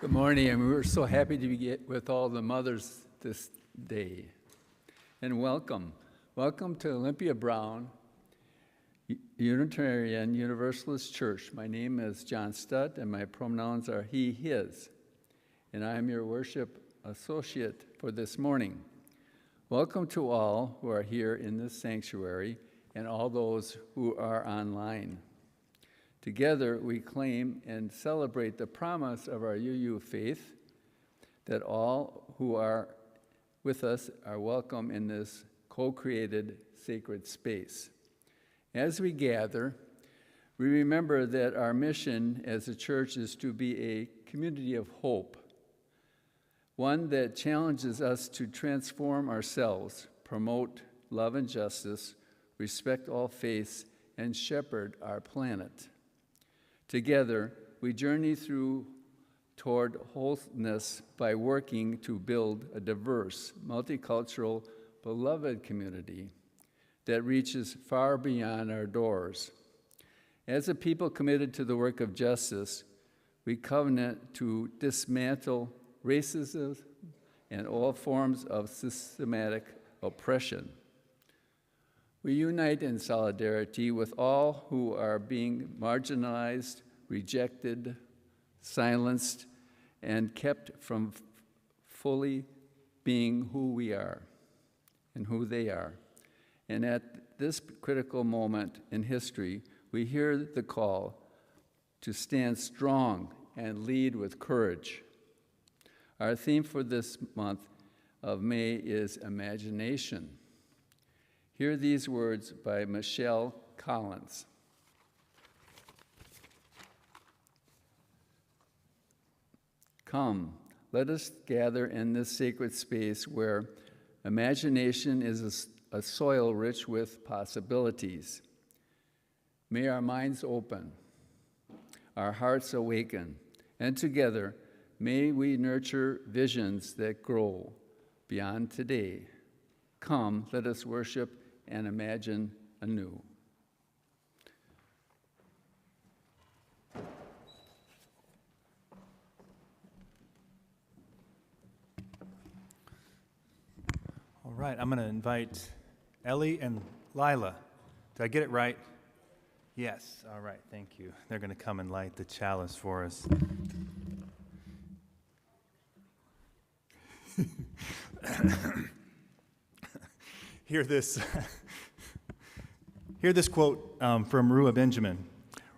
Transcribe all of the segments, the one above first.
Good morning, and we're so happy to be with all the mothers this day. And welcome. Welcome to Olympia Brown Unitarian Universalist Church. My name is John Stutt, and my pronouns are he, his. And I am your worship associate for this morning. Welcome to all who are here in this sanctuary and all those who are online. Together, we claim and celebrate the promise of our UU faith that all who are with us are welcome in this co-created sacred space. As we gather, we remember that our mission as a church is to be a community of hope, one that challenges us to transform ourselves, promote love and justice, respect all faiths, and shepherd our planet. Together, we journey toward wholeness by working to build a diverse, multicultural, beloved community that reaches far beyond our doors. As a people committed to the work of justice, we covenant to dismantle racism and all forms of systematic oppression. We unite in solidarity with all who are being marginalized, rejected, silenced, and kept from fully being who we are and who they are. And at this critical moment in history, we hear the call to stand strong and lead with courage. Our theme for this month of May is imagination. Hear these words by Michelle Collins. Come, let us gather in this sacred space where imagination is a soil rich with possibilities. May our minds open, our hearts awaken, and together may we nurture visions that grow beyond today. Come, let us worship and imagine anew. All right, I'm going to invite Ellie and Lila. Did I get it right? Yes, all right, thank you. They're going to come and light the chalice for us. Hear this quote from Rua Benjamin.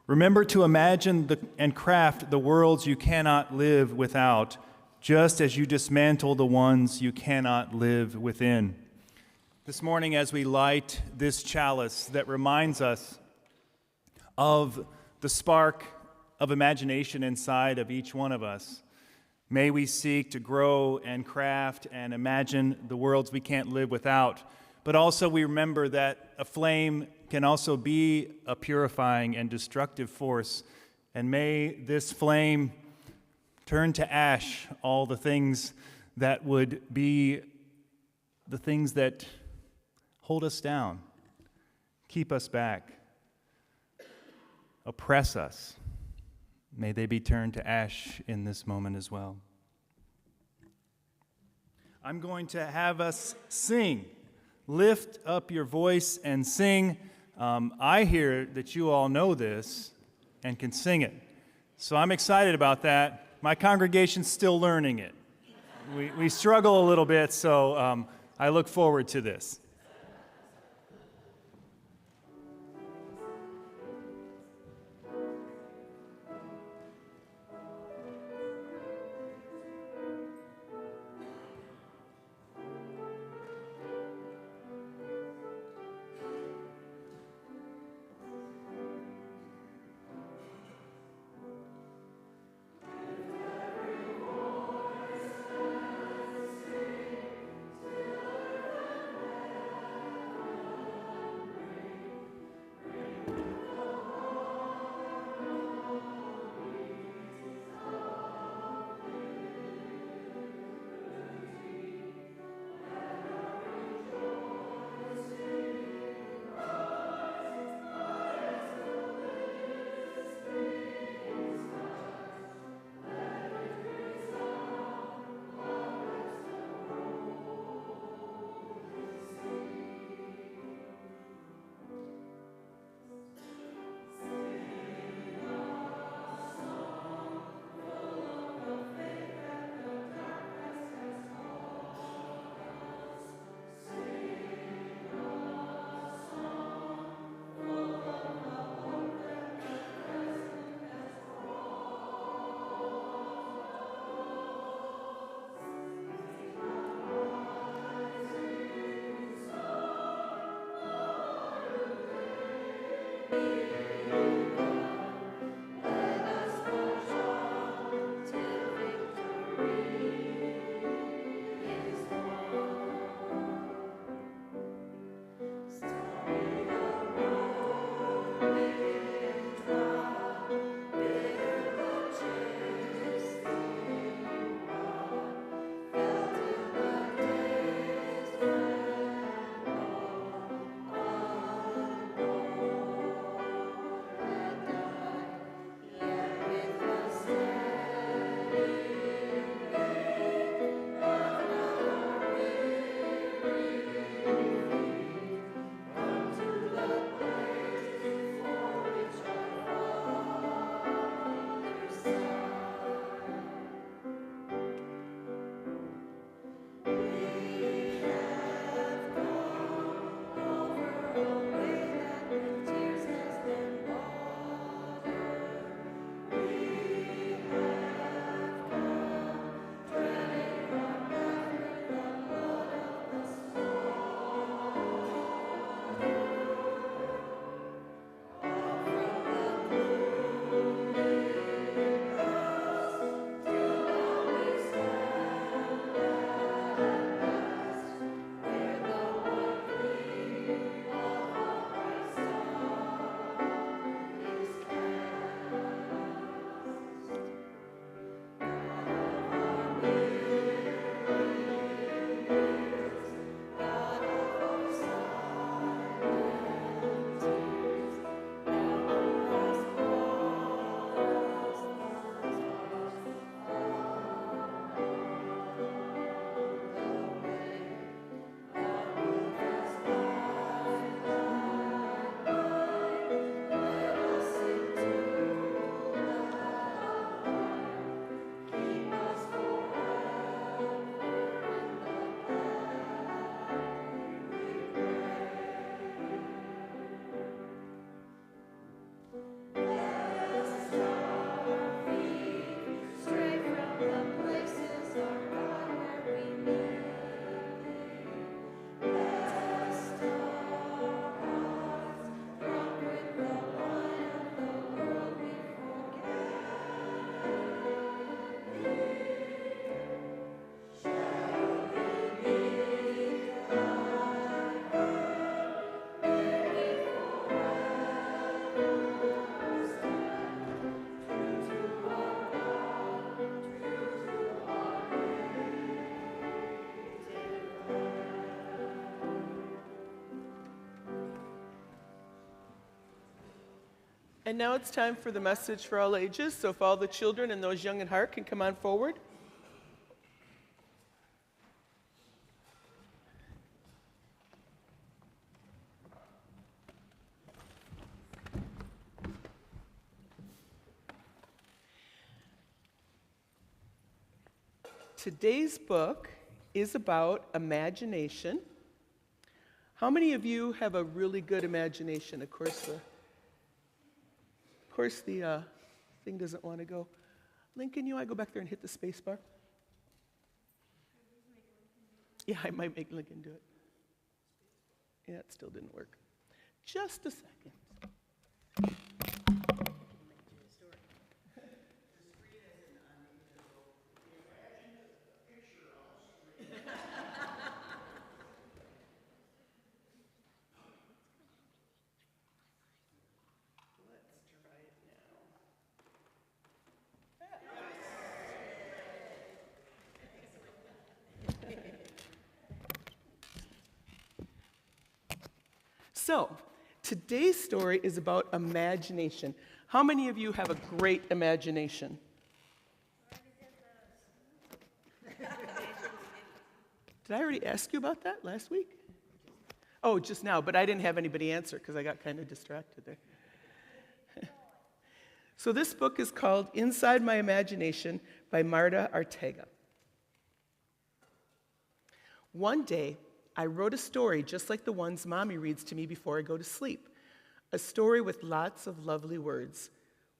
Remember to imagine and craft the worlds you cannot live without, just as you dismantle the ones you cannot live within. This morning, as we light this chalice that reminds us of the spark of imagination inside of each one of us, may we seek to grow and craft and imagine the worlds we can't live without. But also we remember that a flame can also be a purifying and destructive force. And may this flame turn to ash all the things that would be the things that hold us down, keep us back, oppress us. May they be turned to ash in this moment as well. I'm going to have us sing. Lift up your voice and sing. I hear that you all know this and can sing it. So I'm excited about that. My congregation's still learning it. We struggle a little bit, so I look forward to this. And now it's time for the message for all ages. So if all the children and those young at heart can come on forward. Today's book is about imagination. How many of you have a really good imagination? Of course, the thing doesn't want to go. Lincoln, you want to go back there and hit the space bar? Yeah, I might make Lincoln do it. Yeah, it still didn't work. Just a second. So, today's story is about imagination. How many of you have a great imagination? Did I already ask you about that last week? Oh, just now, but I didn't have anybody answer because I got kind of distracted there. So this book is called Inside My Imagination by Marta Ortega. One day, I wrote a story just like the ones Mommy reads to me before I go to sleep, a story with lots of lovely words.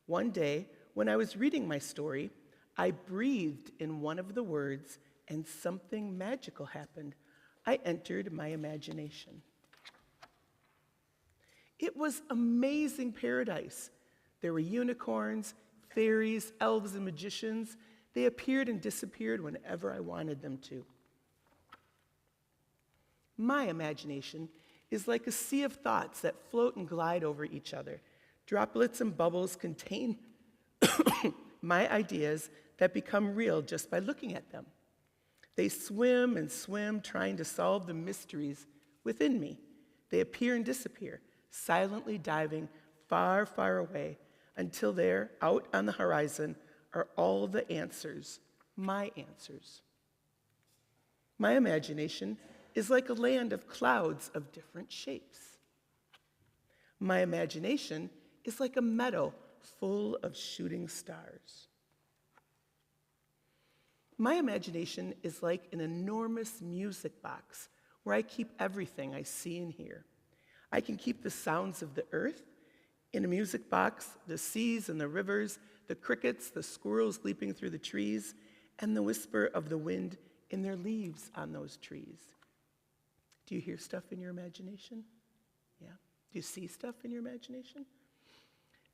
One day, when I was reading my story, I breathed in one of the words and something magical happened. I entered my imagination. It was amazing paradise. There were unicorns, fairies, elves, and magicians. They appeared and disappeared whenever I wanted them to. My imagination is like a sea of thoughts that float and glide over each other. Droplets and bubbles contain my ideas that become real just by looking at them. They swim and swim, trying to solve the mysteries within me. They appear and disappear, silently diving far, far away, until there, out on the horizon, are all the answers, my answers. My imagination is like a land of clouds of different shapes. My imagination is like a meadow full of shooting stars. My imagination is like an enormous music box where I keep everything I see and hear. I can keep the sounds of the earth in a music box, the seas and the rivers, the crickets, the squirrels leaping through the trees, and the whisper of the wind in their leaves on those trees. Do you hear stuff in your imagination? Yeah. Do you see stuff in your imagination?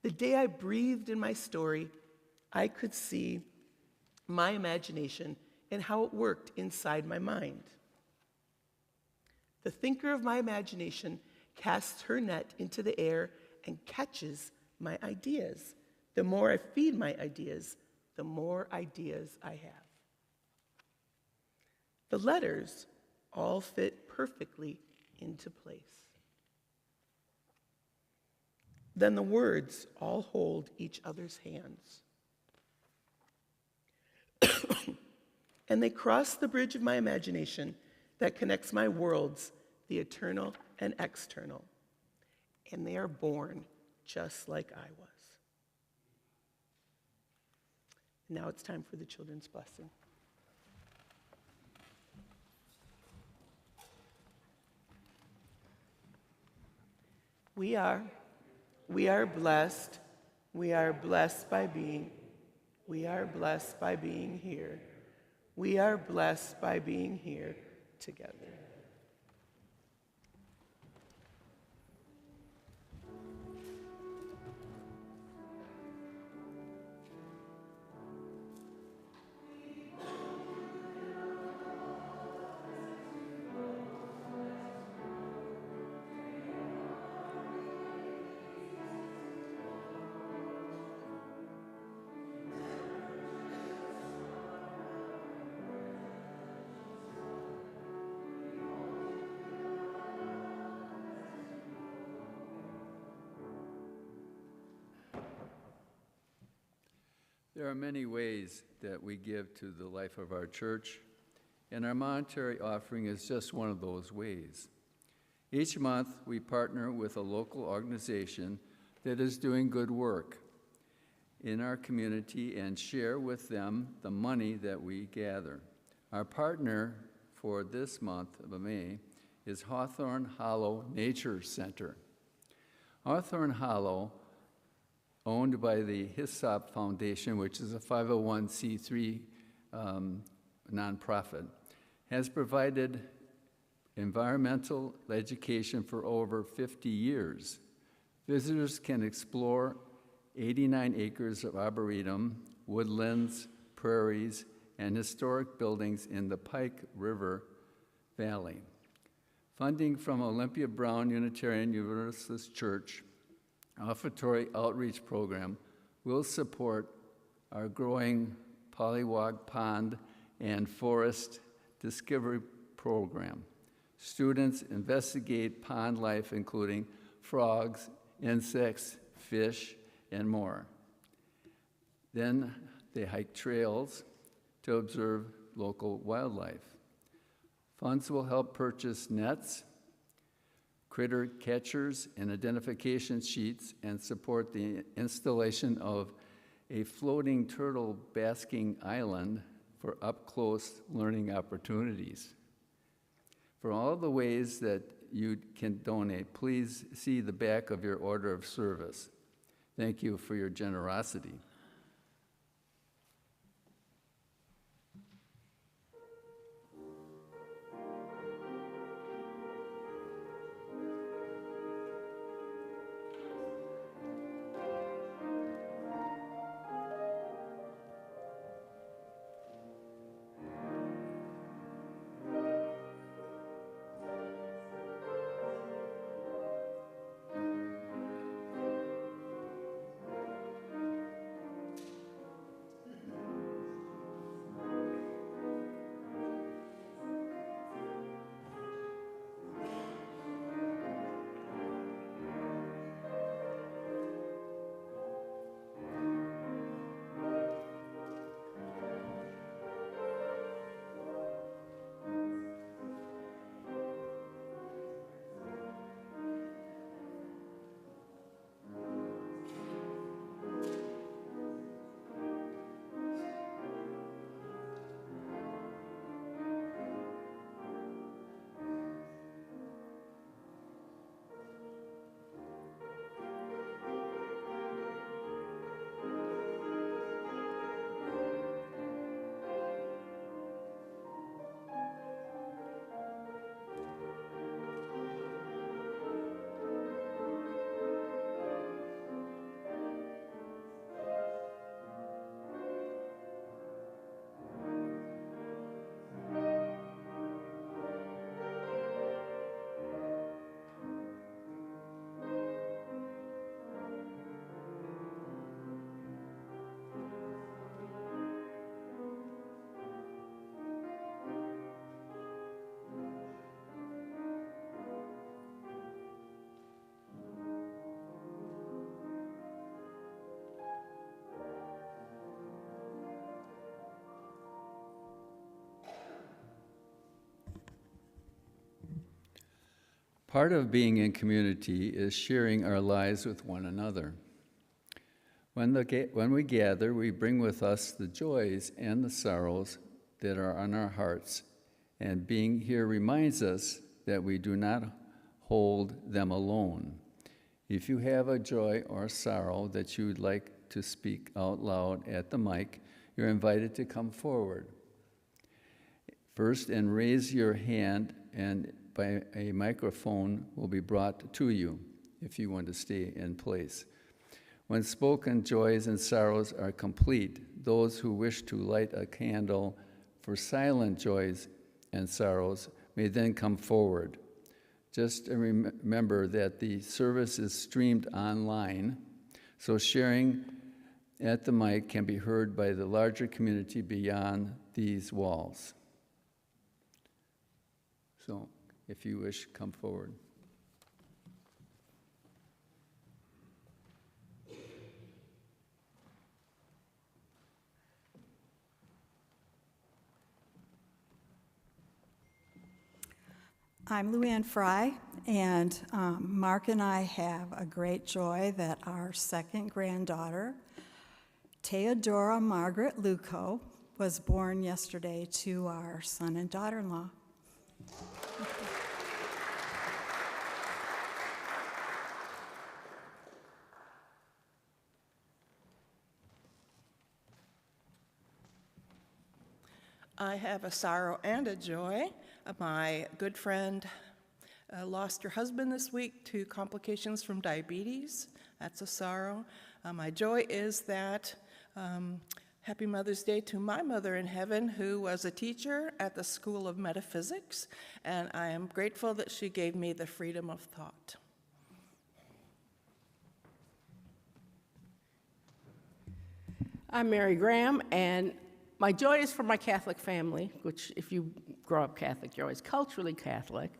The day I breathed in my story, I could see my imagination and how it worked inside my mind. The thinker of my imagination casts her net into the air and catches my ideas. The more I feed my ideas, the more ideas I have. The letters all fit perfectly into place. Then the words all hold each other's hands. And they cross the bridge of my imagination that connects my worlds, the eternal and external. And they are born just like I was. Now it's time for the children's blessing. We are blessed. We are blessed by being. We are blessed by being here. We are blessed by being here together. There are many ways that we give to the life of our church, and our monetary offering is just one of those ways. Each month, we partner with a local organization that is doing good work in our community and share with them the money that we gather. Our partner for this month of May is Hawthorne Hollow Nature Center. Hawthorne Hollow, owned by the Hyssop Foundation, which is a 501c3 nonprofit, has provided environmental education for over 50 years. Visitors can explore 89 acres of arboretum, woodlands, prairies, and historic buildings in the Pike River Valley. Funding from Olympia Brown Unitarian Universalist Church Offertory Outreach Program will support our growing Pollywog Pond and Forest Discovery Program. Students investigate pond life, including frogs, insects, fish, and more. Then they hike trails to observe local wildlife. Funds will help purchase nets, critter catchers, and identification sheets, and support the installation of a floating turtle basking island for up-close learning opportunities. For all the ways that you can donate, please see the back of your order of service. Thank you for your generosity. Part of being in community is sharing our lives with one another. When we gather, we bring with us the joys and the sorrows that are on our hearts, and being here reminds us that we do not hold them alone. If you have a joy or sorrow that you would like to speak out loud at the mic, you're invited to come forward first and raise your hand, and by a microphone will be brought to you if you want to stay in place. When spoken joys and sorrows are complete, those who wish to light a candle for silent joys and sorrows may then come forward. Just remember that the service is streamed online, so sharing at the mic can be heard by the larger community beyond these walls. So, if you wish, come forward. I'm Luann Fry, and Mark and I have a great joy that our second granddaughter, Theodora Margaret Luco, was born yesterday to our son and daughter-in-law. I have a sorrow and a joy. My good friend lost her husband this week to complications from diabetes. That's a sorrow. My joy is that Happy Mother's Day to my mother in heaven, who was a teacher at the School of Metaphysics, and I am grateful that she gave me the freedom of thought. I'm Mary Graham, and my joy is for my Catholic family, which if you grow up Catholic, you're always culturally Catholic,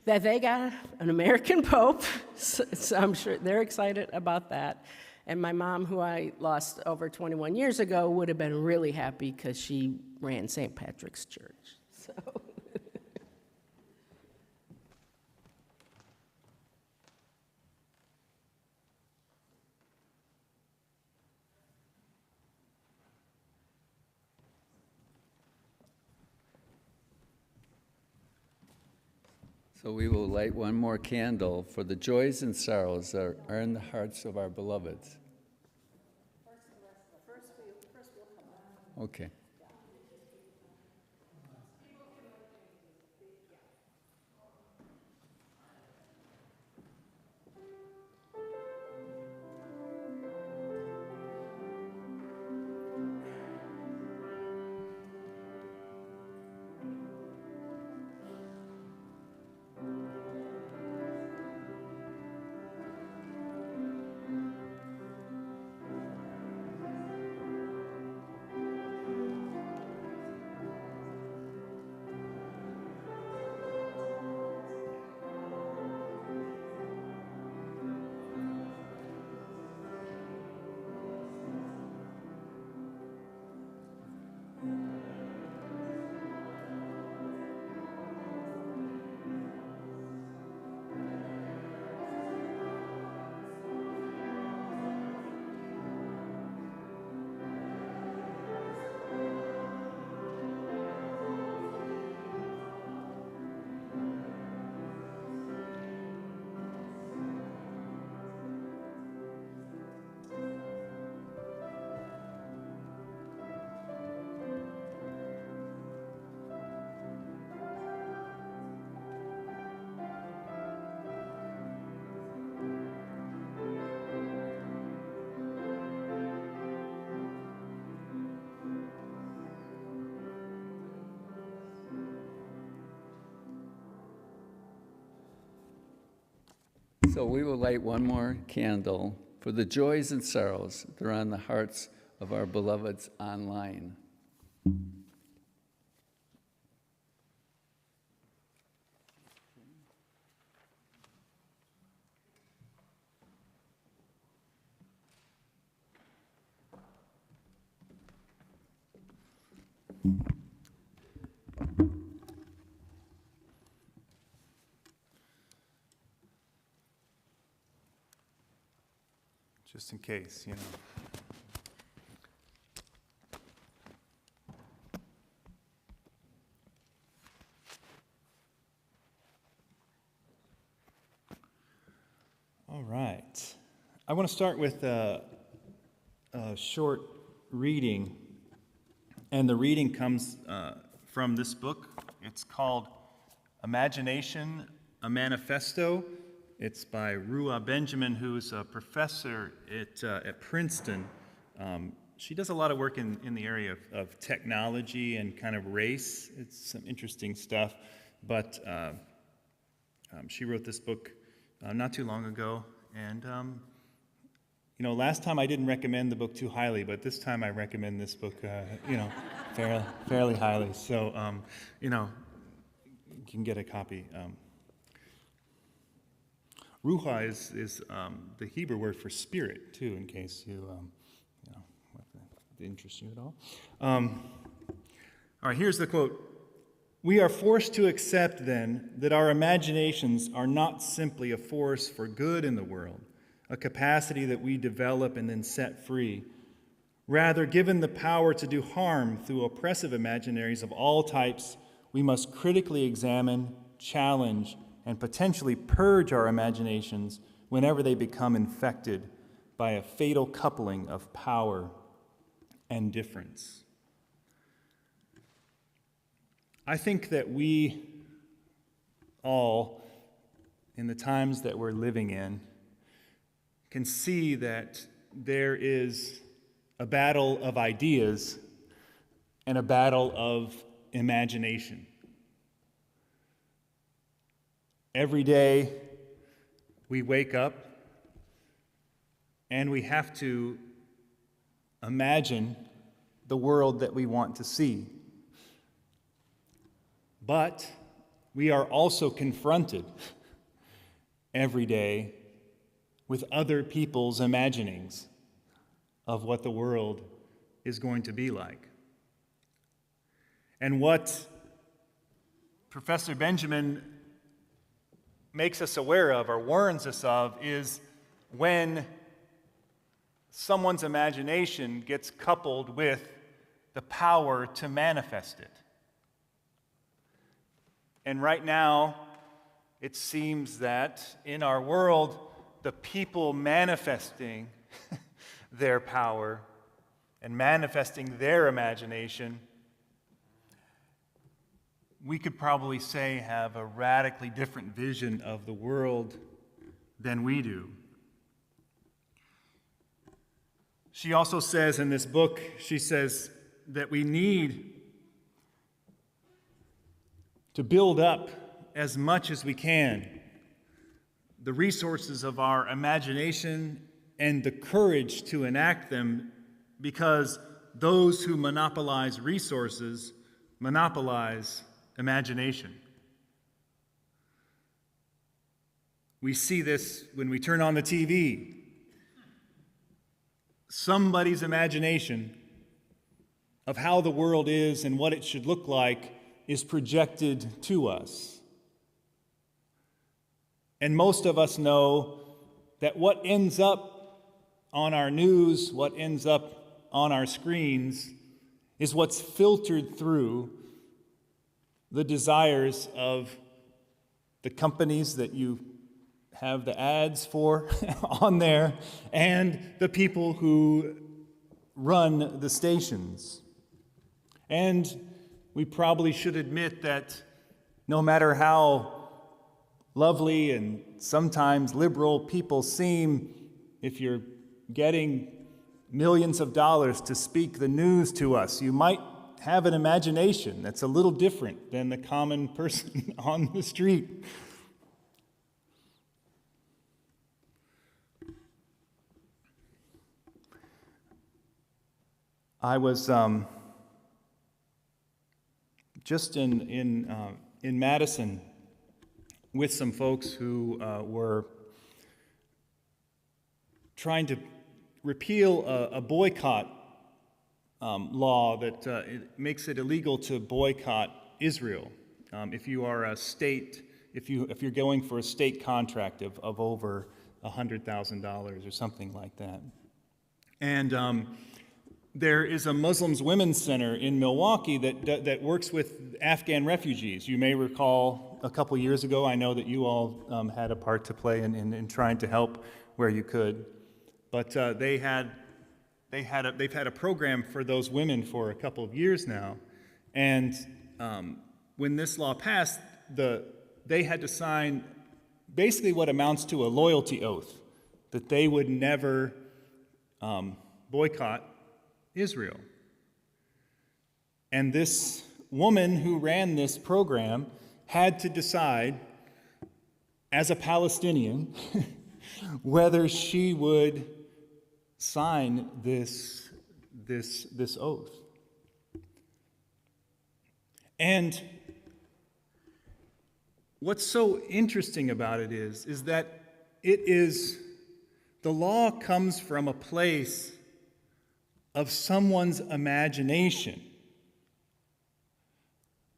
that they got an American Pope, so I'm sure they're excited about that. And my mom, who I lost over 21 years ago, would have been really happy because she ran St. Patrick's Church. So. So we will light one more candle for the joys and sorrows that are in the hearts of our beloveds. Okay. So we will light one more candle for the joys and sorrows that are on the hearts of our beloveds online. Just in case, you know. All right. I want to start with a short reading, and the reading comes from this book. It's called Imagination, a Manifesto. It's by Rua Benjamin, who's a professor at Princeton. She does a lot of work in the area of technology and kind of race. It's some interesting stuff. But she wrote this book not too long ago. And, last time I didn't recommend the book too highly, but this time I recommend this book, fairly highly. So, you can get a copy. Ruha is the Hebrew word for spirit, too, in case if it interests you at all. All right, here's the quote. We are forced to accept, then, that our imaginations are not simply a force for good in the world, a capacity that we develop and then set free. Rather, given the power to do harm through oppressive imaginaries of all types, we must critically examine, challenge, and potentially purge our imaginations whenever they become infected by a fatal coupling of power and difference. I think that we all, in the times that we're living in, can see that there is a battle of ideas and a battle of imagination. Every day we wake up and we have to imagine the world that we want to see. But we are also confronted every day with other people's imaginings of what the world is going to be like. And what Professor Benjamin makes us aware of or warns us of is when someone's imagination gets coupled with the power to manifest it. And right now, it seems that in our world, the people manifesting their power and manifesting their imagination, we could probably say have a radically different vision of the world than we do. She also says in this book, she says that we need to build up as much as we can the resources of our imagination and the courage to enact them, because those who monopolize resources monopolize imagination. We see this when we turn on the TV. Somebody's imagination of how the world is and what it should look like is projected to us. And most of us know that what ends up on our news, what ends up on our screens, is what's filtered through the desires of the companies that you have the ads for on there and the people who run the stations. And we probably should admit that no matter how lovely and sometimes liberal people seem, if you're getting millions of dollars to speak the news to us, you might have an imagination that's a little different than the common person on the street. I was just in Madison with some folks who were trying to repeal a boycott law that it makes it illegal to boycott Israel if you are a state, if you're going for a state contract of over $100,000 or something like that. And there is a Muslims Women's Center in Milwaukee that works with Afghan refugees. You may recall a couple years ago, I know that you all had a part to play in trying to help where you could. But they've had a program for those women for a couple of years now. And when this law passed, they had to sign basically what amounts to a loyalty oath that they would never boycott Israel. And this woman who ran this program had to decide, as a Palestinian, whether she would sign this oath. And what's so interesting about it is that the law comes from a place of someone's imagination,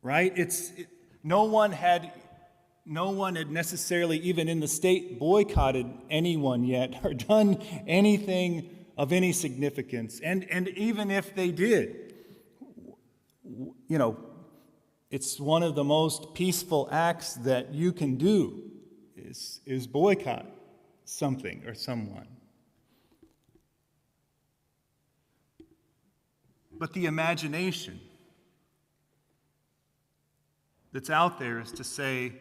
right? No one had necessarily, even in the state, boycotted anyone yet or done anything of any significance. And even if they did, it's one of the most peaceful acts that you can do is boycott something or someone. But the imagination that's out there is to say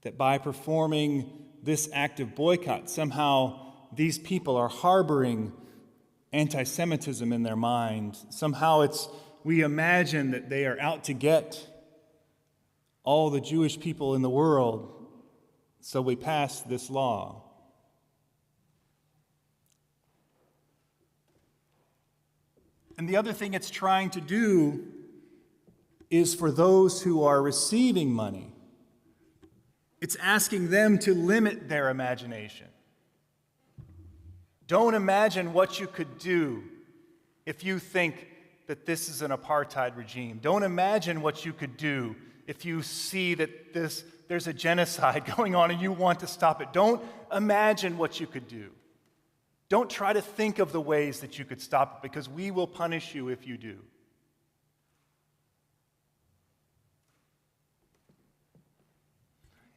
that by performing this act of boycott, somehow these people are harboring anti-Semitism in their mind. Somehow we imagine that they are out to get all the Jewish people in the world, so we pass this law. And the other thing it's trying to do is for those who are receiving money, it's asking them to limit their imagination. Don't imagine what you could do if you think that this is an apartheid regime. Don't imagine what you could do if you see that there's a genocide going on and you want to stop it. Don't imagine what you could do. Don't try to think of the ways that you could stop it, because we will punish you if you do.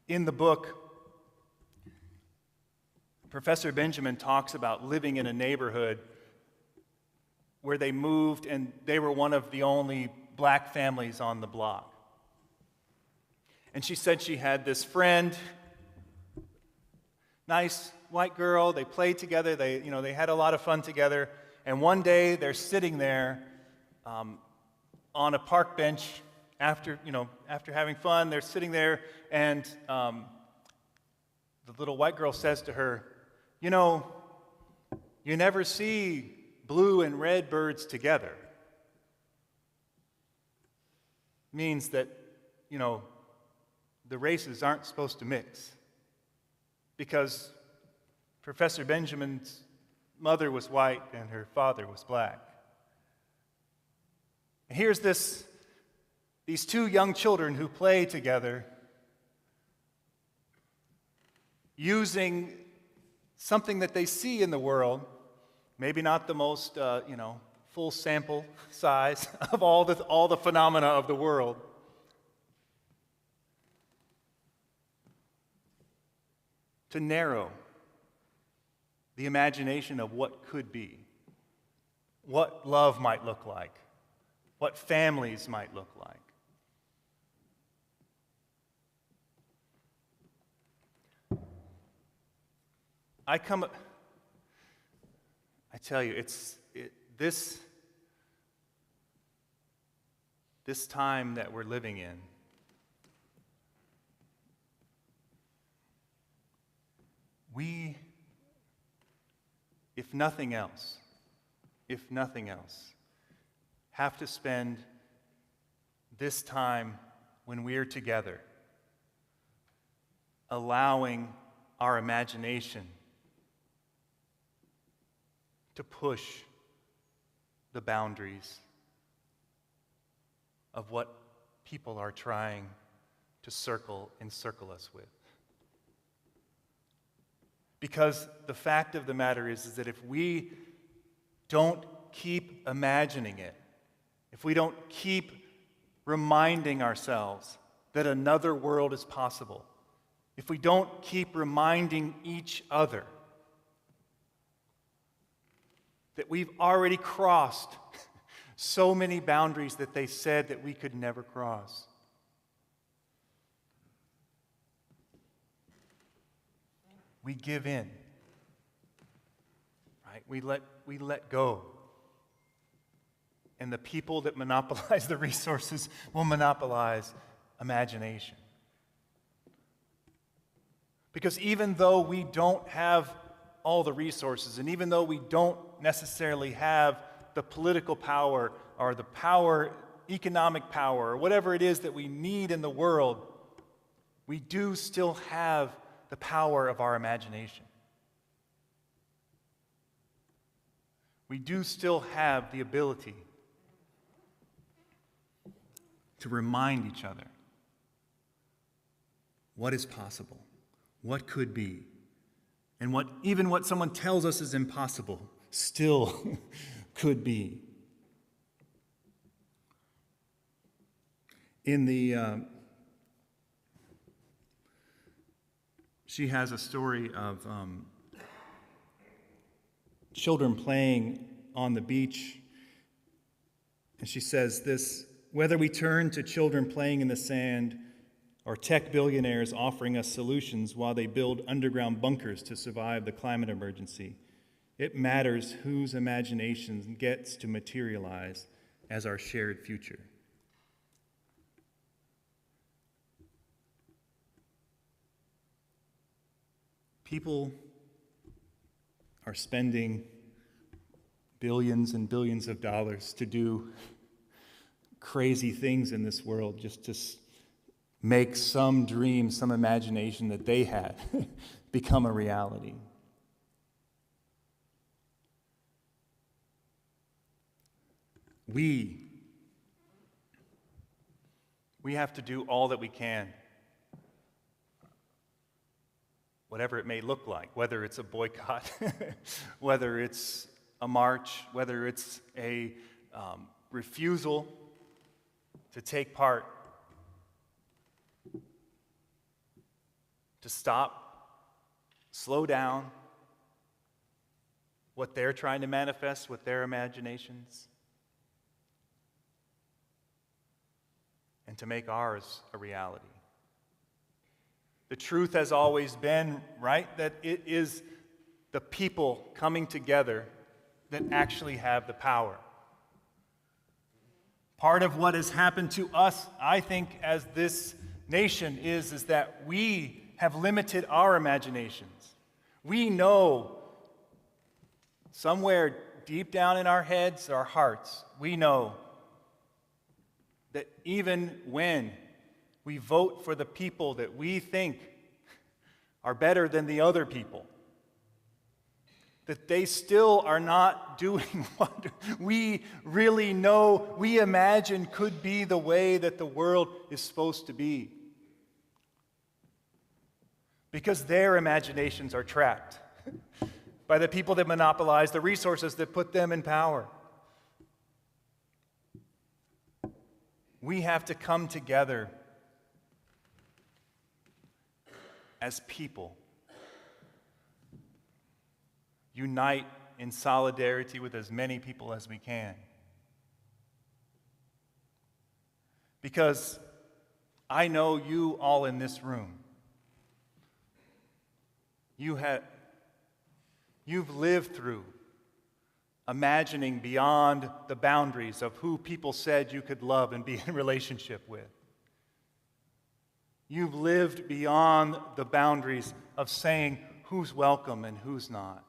In the book, Professor Benjamin talks about living in a neighborhood where they moved and they were one of the only black families on the block. And she said she had this friend, nice white girl, they played together, they had a lot of fun together, and one day they're sitting there on a park bench after having fun, they're sitting there, and the little white girl says to her, you never see blue and red birds together. Means that, the races aren't supposed to mix. Because Professor Benjamin's mother was white and her father was black. And here's these two young children who play together using something that they see in the world, maybe not the most, full sample size of all the phenomena of the world, to narrow the imagination of what could be, what love might look like, what families might look like. I tell you, this time that we're living in, we, if nothing else, have to spend this time when we're together allowing our imagination to push the boundaries of what people are trying to encircle us with. Because the fact of the matter is that if we don't keep imagining it, if we don't keep reminding ourselves that another world is possible, if we don't keep reminding each other that we've already crossed so many boundaries that they said that we could never cross, we give in, right? We let go. And the people that monopolize the resources will monopolize imagination. Because even though we don't have all the resources, and even though we don't necessarily have the political power or the power, economic power, or whatever it is that we need in the world, we do still have the power of our imagination. We do still have the ability to remind each other what is possible, what could be, and even what someone tells us is impossible still could be. She has a story of children playing on the beach, and she says this: whether we turn to children playing in the sand or tech billionaires offering us solutions while they build underground bunkers to survive the climate emergency, it matters whose imagination gets to materialize as our shared future. People are spending billions and billions of dollars to do crazy things in this world just to make some dream, some imagination that they had become a reality. We have to do all that we can, whatever it may look like, whether it's a boycott, whether it's a march, whether it's a refusal to take part, to stop, slow down what they're trying to manifest with their imaginations, and to make ours a reality. The truth has always been, right, that it is the people coming together that actually have the power. Part of what has happened to us, I think, as this nation is that we have limited our imaginations. We know somewhere deep down in our heads, our hearts, we know that even when we vote for the people that we think are better than the other people, that they still are not doing what we really know, we imagine could be the way that the world is supposed to be. Because their imaginations are trapped by the people that monopolize the resources that put them in power. We have to come together as people, unite in solidarity with as many people as we can. Because I know you all in this room, you've lived through imagining beyond the boundaries of who people said you could love and be in relationship with. You've lived beyond the boundaries of saying who's welcome and who's not.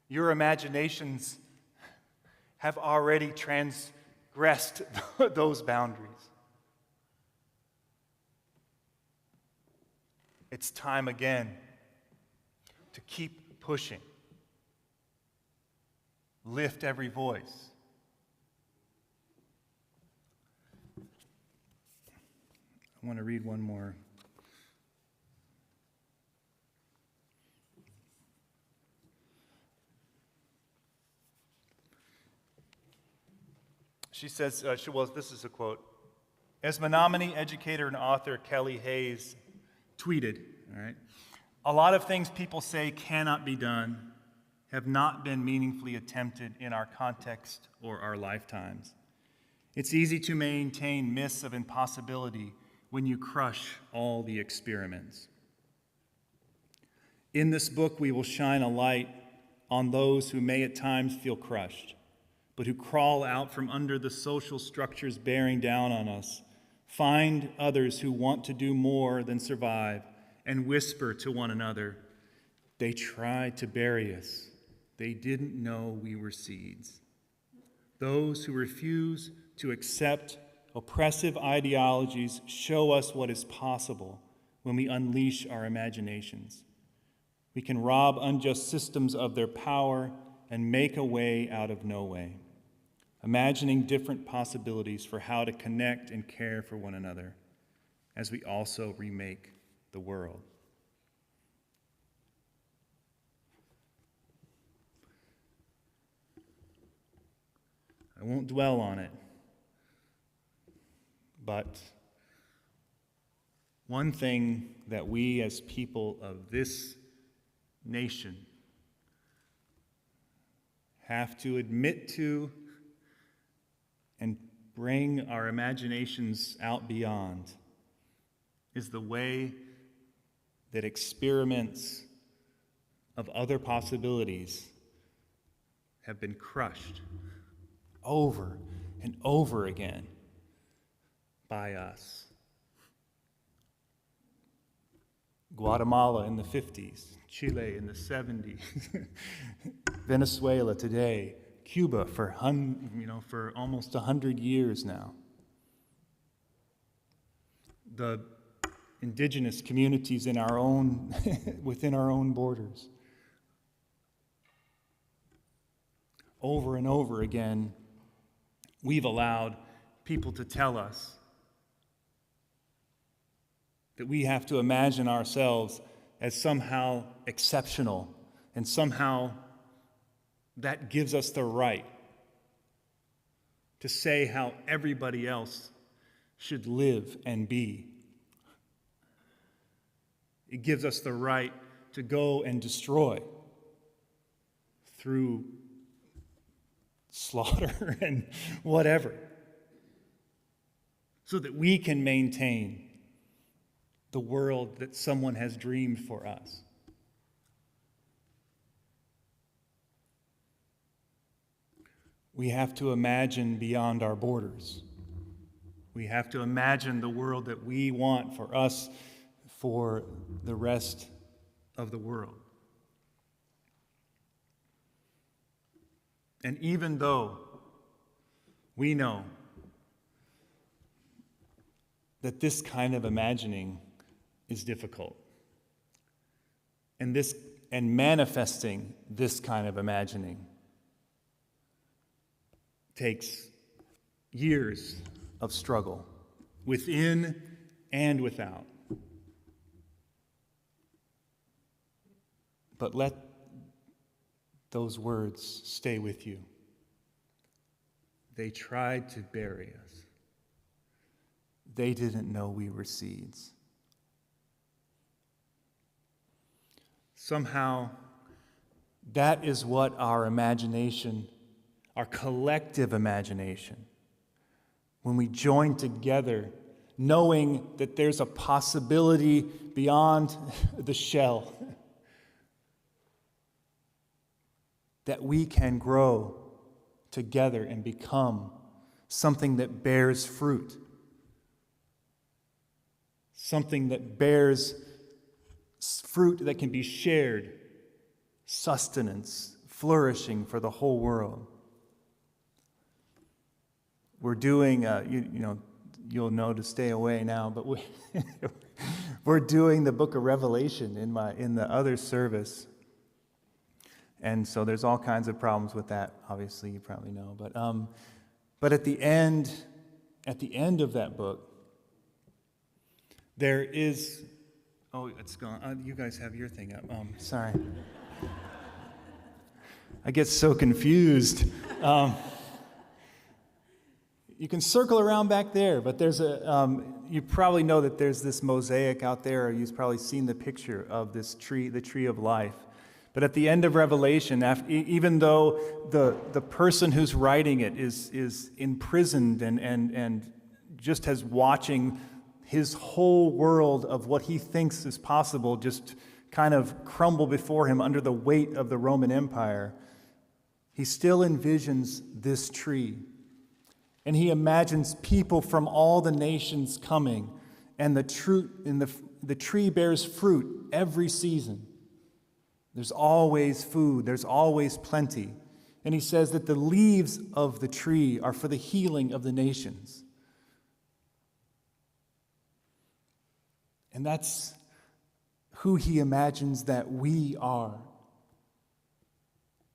Your imaginations have already transgressed those boundaries. It's time again to keep pushing. Lift every voice. I want to read one more. She says, this is a quote. As Menominee educator and author Kelly Hayes tweeted, all right, a lot of things people say cannot be done have not been meaningfully attempted in our context or our lifetimes. It's easy to maintain myths of impossibility when you crush all the experiments. In this book, we will shine a light on those who may at times feel crushed, but who crawl out from under the social structures bearing down on us, find others who want to do more than survive, and whisper to one another, they tried to bury us. They didn't know we were seeds. Those who refuse to accept oppressive ideologies show us what is possible when we unleash our imaginations. We can rob unjust systems of their power and make a way out of no way. imagining different possibilities for how to connect and care for one another as we also remake the world. I won't dwell on it, but one thing that we as people of this nation have to admit to and bring our imaginations out beyond is the way that experiments of other possibilities have been crushed over and over again by us. Guatemala in the 50s, Chile in the 70s, Venezuela today, Cuba for almost 100 years now. The indigenous communities in our own within our own borders. Over and over again, we've allowed people to tell us that we have to imagine ourselves as somehow exceptional, and somehow that gives us the right to say how everybody else should live and be. It gives us the right to go and destroy through slaughter and whatever, so that we can maintain the world that someone has dreamed for us. We have to imagine beyond our borders. We have to imagine the world that we want for us, for the rest of the world. And even though we know that this kind of imagining is difficult, and manifesting this kind of imagining takes years of struggle within and without. But let those words stay with you. They tried to bury us. They didn't know we were seeds. Somehow, that is what our imagination, our collective imagination, when we join together, knowing that there's a possibility beyond the shell, that we can grow together and become something that bears fruit, something that bears fruit that can be shared, sustenance, flourishing for the whole world. We're doing, you'll know to stay away now, but we're doing the book of Revelation in the other service. And so there's all kinds of problems with that, obviously, you probably know. But at the end of that book, there is, oh, it's gone. You guys have your thing up. Sorry. I get so confused. You can circle around back there, but there's you probably know that there's this mosaic out there, or you've probably seen the picture of this tree, the tree of life. But at the end of Revelation, even though the person who's writing it is imprisoned and just has watching his whole world of what he thinks is possible just kind of crumble before him under the weight of the Roman Empire, he still envisions this tree. And he imagines people from all the nations coming, and the tree bears fruit every season. There's always food, there's always plenty. And he says that the leaves of the tree are for the healing of the nations. And that's who he imagines that we are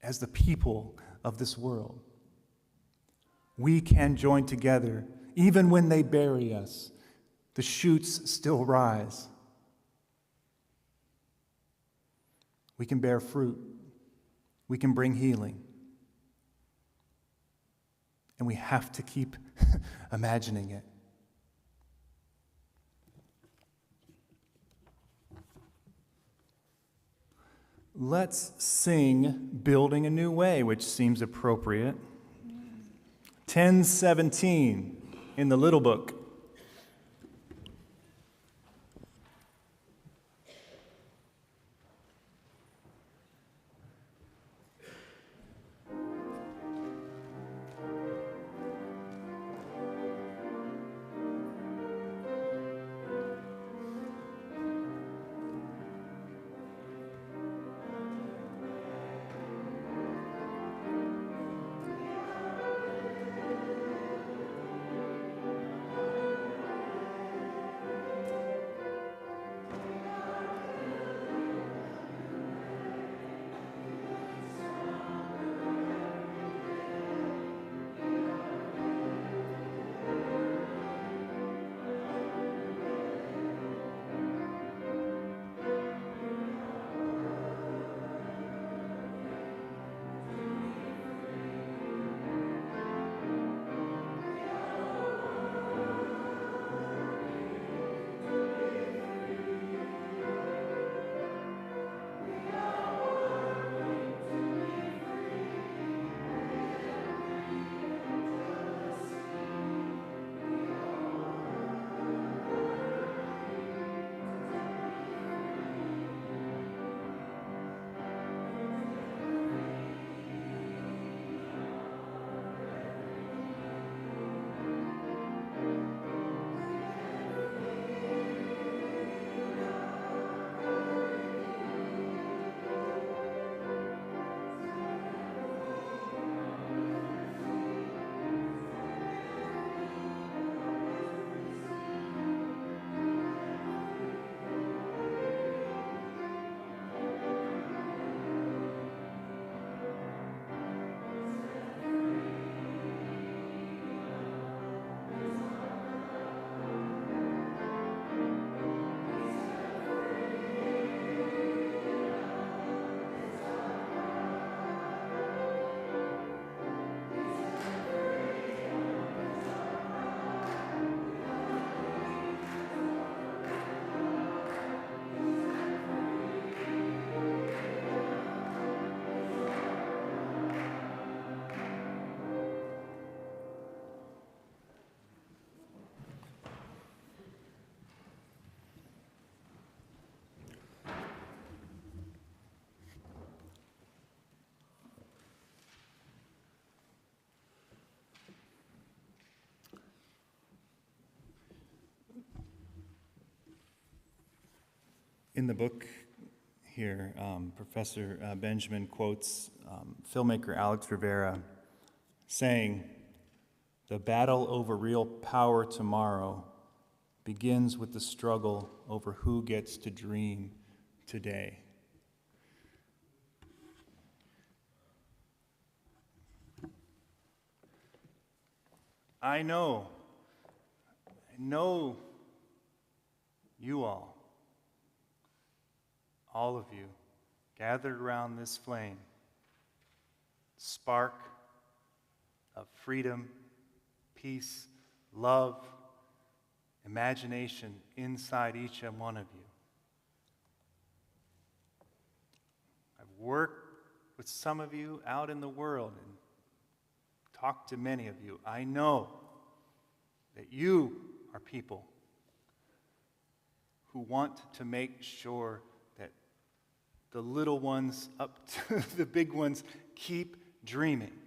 as the people of this world. we can join together. Even when they bury us, the shoots still rise. We can bear fruit. We can bring healing. And we have to keep imagining it. Let's sing Building a New Way, which seems appropriate. 10:17 in the little book. In the book here, Professor Benjamin quotes filmmaker Alex Rivera saying, "The battle over real power tomorrow begins with the struggle over who gets to dream today." I know you all of you, gathered around this flame, spark of freedom, peace, love, imagination inside each and one of you. I've worked with some of you out in the world and talked to many of you. I know that you are people who want to make sure that the little ones up to the big ones keep dreaming,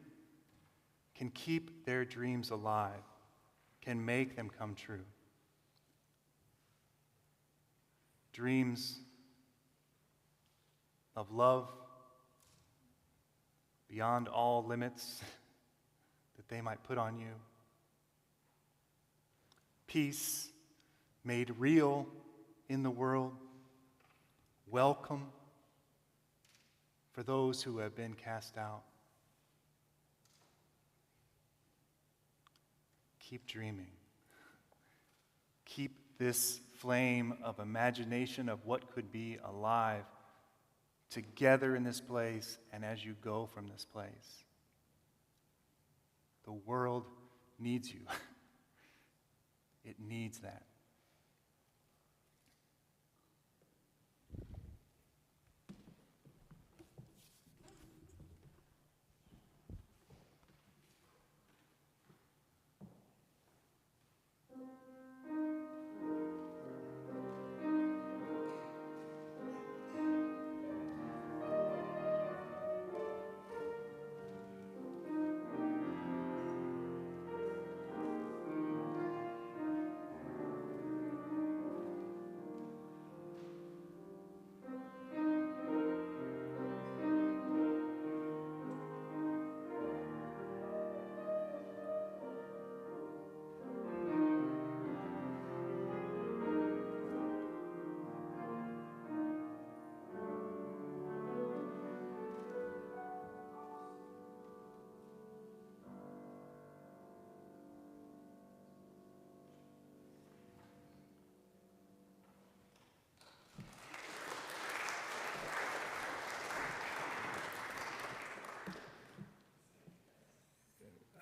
can keep their dreams alive, can make them come true. Dreams of love beyond all limits that they might put on you. Peace made real in the world. Welcome for those who have been cast out. keep dreaming. Keep this flame of imagination of what could be alive together in this place and as you go from this place. The world needs you. It needs that.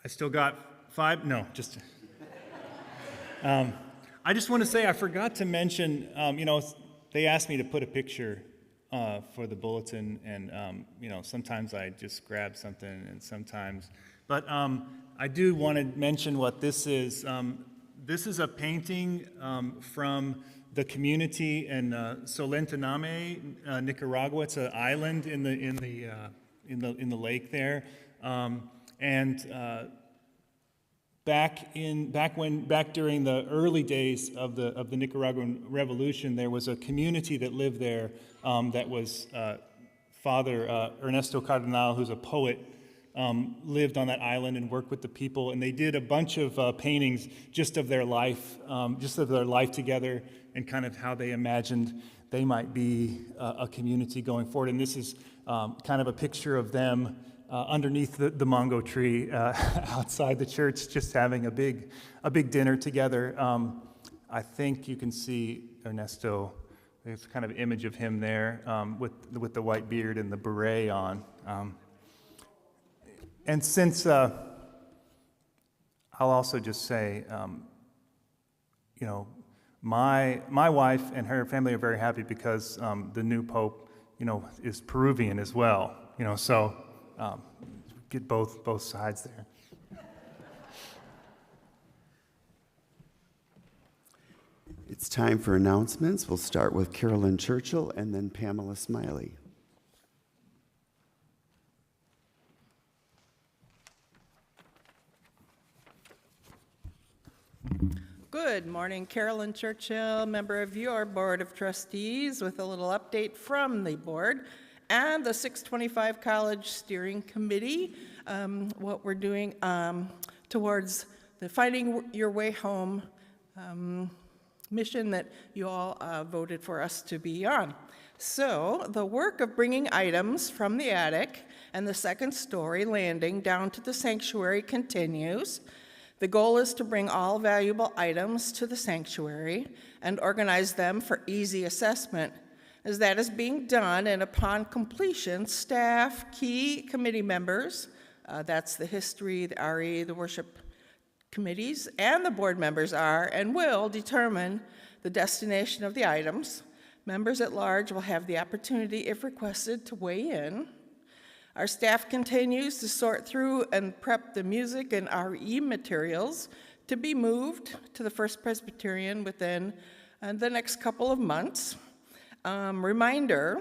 I still got 5, no, just, I just want to say I forgot to mention, they asked me to put a picture for the bulletin, and, sometimes I just grab something, and sometimes, but I do want to mention what this is. This is a painting from the community in Solentiname, Nicaragua. It's an island in the lake there. Back during the early days of the Nicaraguan Revolution, there was a community that lived there that was Father Ernesto Cardenal, who's a poet, lived on that island and worked with the people, and they did a bunch of paintings just of their life together, and kind of how they imagined they might be a community going forward. And this is kind of a picture of them underneath the mango tree outside the church, just having a big dinner together. I think you can see Ernesto. There's kind of an image of him there with the white beard and the beret on. And since I'll also just say, my wife and her family are very happy because the new pope, is Peruvian as well. So. Get both sides there. It's time for announcements. We'll start with Carolyn Churchill and then Pamela Smiley. Good morning, Carolyn Churchill, member of your Board of Trustees, with a little update from the board and the 625 College Steering Committee, what we're doing towards the Finding Your Way Home mission that you all voted for us to be on. So the work of bringing items from the attic and the second story landing down to the sanctuary continues. The goal is to bring all valuable items to the sanctuary and organize them for easy assessment. As that is being done, and upon completion, staff, key committee members, that's the history, the RE, the worship committees, and the board members are and will determine the destination of the items. Members at large will have the opportunity, if requested, to weigh in. Our staff continues to sort through and prep the music and RE materials to be moved to the First Presbyterian within the next couple of months. Reminder,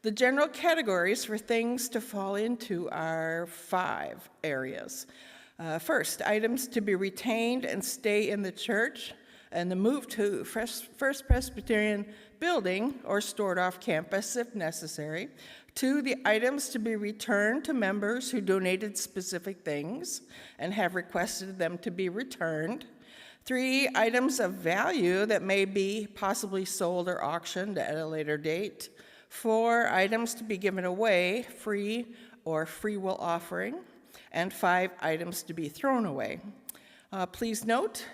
the general categories for things to fall into are 5 areas. First, items to be retained and stay in the church and the move to First Presbyterian building or stored off campus if necessary. 2, the items to be returned to members who donated specific things and have requested them to be returned. 3, items of value that may be possibly sold or auctioned at a later date. 4, items to be given away, free or free will offering. And 5, items to be thrown away. Please note,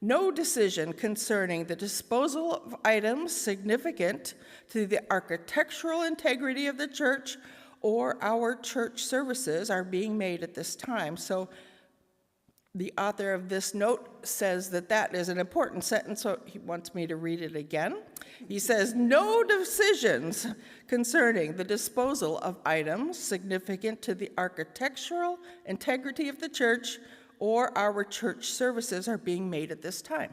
no decision concerning the disposal of items significant to the architectural integrity of the church or our church services are being made at this time. So the author of this note says that that is an important sentence, so he wants me to read it again. He says, no decisions concerning the disposal of items significant to the architectural integrity of the church or our church services are being made at this time.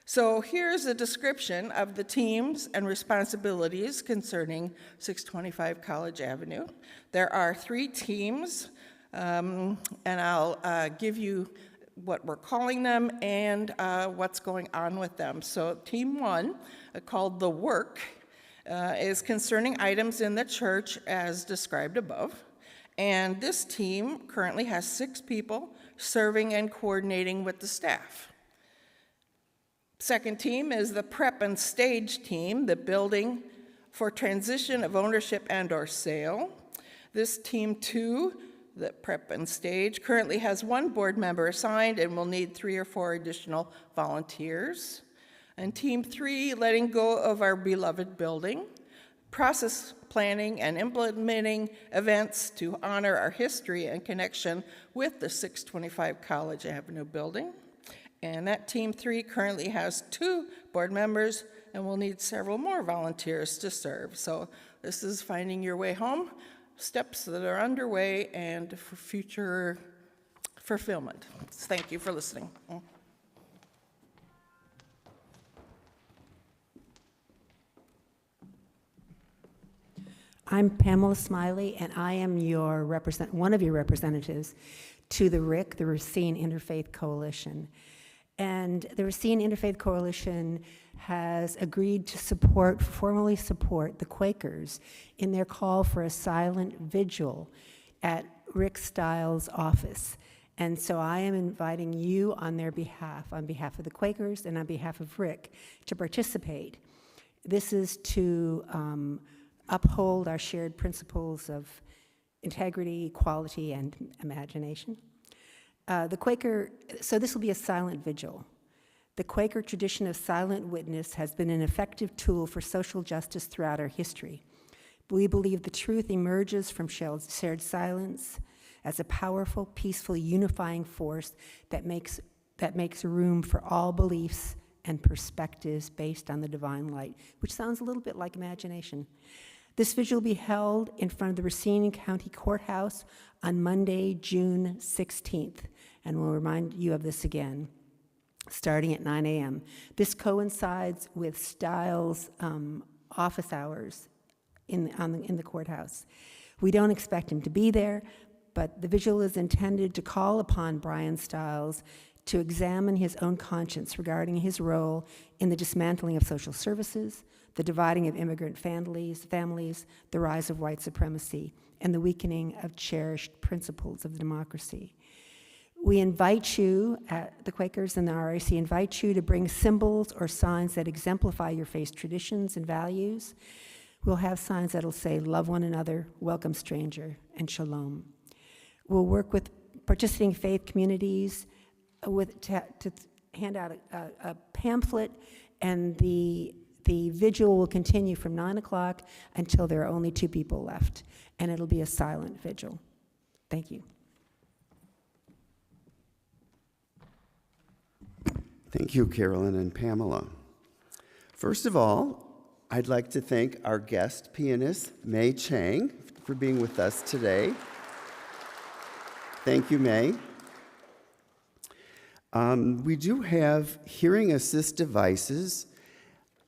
So here's a description of the teams and responsibilities concerning 625 College Avenue. There are 3 teams, and I'll give you what we're calling them and what's going on with them. So team 1, called The Work, is concerning items in the church as described above. And this team currently has 6 people serving and coordinating with the staff. Second team is the Prep and Stage team, the building for transition of ownership and/or sale. This team 2, the Prep and Stage, currently has 1 board member assigned and will need 3 or 4 additional volunteers. And team 3, letting go of our beloved building, process planning and implementing events to honor our history and connection with the 625 College Avenue building. And that team 3 currently has 2 board members and will need several more volunteers to serve. So this is finding your way home, steps that are underway and for future fulfillment. Thank you for listening. I'm Pamela Smiley, and I am one of your representatives to the RIC, the Racine Interfaith Coalition. And the Racine Interfaith Coalition has agreed to formally support the Quakers in their call for a silent vigil at Rick Stiles' office. And so I am inviting you on their behalf, on behalf of the Quakers and on behalf of Rick, to participate. This is to uphold our shared principles of integrity, equality, and imagination. So this will be a silent vigil. The Quaker tradition of silent witness has been an effective tool for social justice throughout our history. We believe the truth emerges from shared silence as a powerful, peaceful, unifying force that makes room for all beliefs and perspectives based on the divine light, which sounds a little bit like imagination. This vigil will be held in front of the Racine County Courthouse on Monday, June 16th, and we'll remind you of this again, starting at 9 a.m. This coincides with Stiles' office hours in the courthouse. We don't expect him to be there, but the vigil is intended to call upon Brian Stiles to examine his own conscience regarding his role in the dismantling of social services, the dividing of immigrant families, the rise of white supremacy, and the weakening of cherished principles of democracy. We invite you, the Quakers and the RIC invite you to bring symbols or signs that exemplify your faith's traditions and values. We'll have signs that'll say, love one another, welcome stranger, and shalom. We'll work with participating faith communities to hand out a pamphlet, and the vigil will continue from 9 o'clock until there are only 2 people left, and it'll be a silent vigil. Thank you. Thank you, Carolyn and Pamela. First of all, I'd like to thank our guest pianist, May Chang, for being with us today. Thank you, May. We do have hearing assist devices.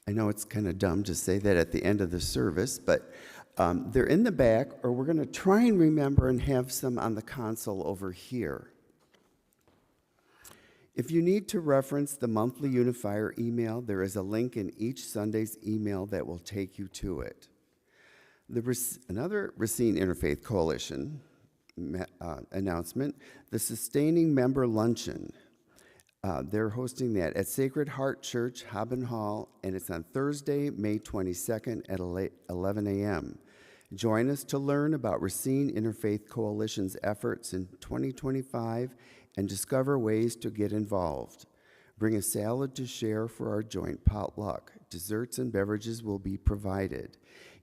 I know it's kind of dumb to say that at the end of the service, but they're in the back, or we're going to try and remember and have some on the console over here. If you need to reference the monthly Unifier email, there is a link in each Sunday's email that will take you to it. Another Racine Interfaith Coalition announcement, the Sustaining Member Luncheon. They're hosting that at Sacred Heart Church, Haben Hall, and it's on Thursday, May 22nd at 11 a.m. Join us to learn about Racine Interfaith Coalition's efforts in 2025 and discover ways to get involved. Bring a salad to share for our joint potluck. Desserts and beverages will be provided.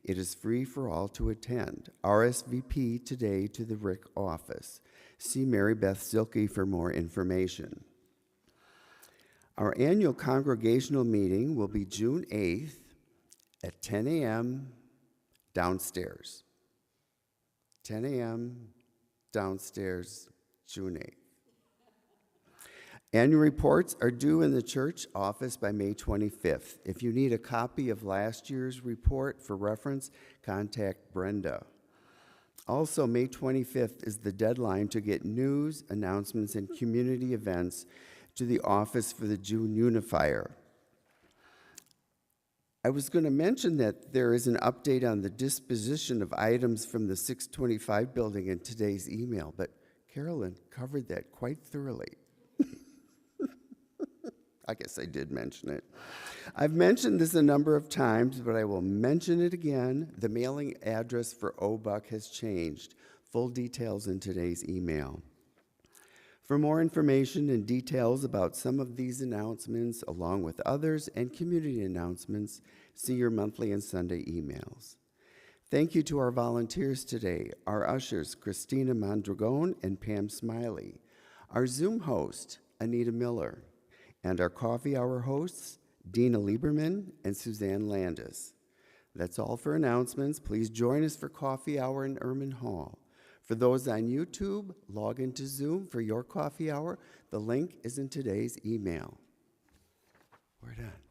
It is free for all to attend. RSVP today to the RIC office. See Mary Beth Silke for more information. Our annual congregational meeting will be June 8th at 10 a.m. downstairs. 10 a.m. downstairs, June 8th. Annual reports are due in the church office by May 25th. If you need a copy of last year's report for reference, contact Brenda. Also, May 25th is the deadline to get news, announcements, and community events to the office for the June Unifier. I was going to mention that there is an update on the disposition of items from the 625 building in today's email, but Carolyn covered that quite thoroughly. I guess I did mention it. I've mentioned this a number of times, but I will mention it again. The mailing address for OBUUC has changed. Full details in today's email. For more information and details about some of these announcements, along with others and community announcements, see your monthly and Sunday emails. Thank you to our volunteers today, our ushers, Christina Mondragon and Pam Smiley, our Zoom host, Anita Miller, and our coffee hour hosts, Dina Lieberman and Suzanne Landis. That's all for announcements. Please join us for coffee hour in Erman Hall. For those on YouTube, log into Zoom for your coffee hour. The link is in today's email. We're done.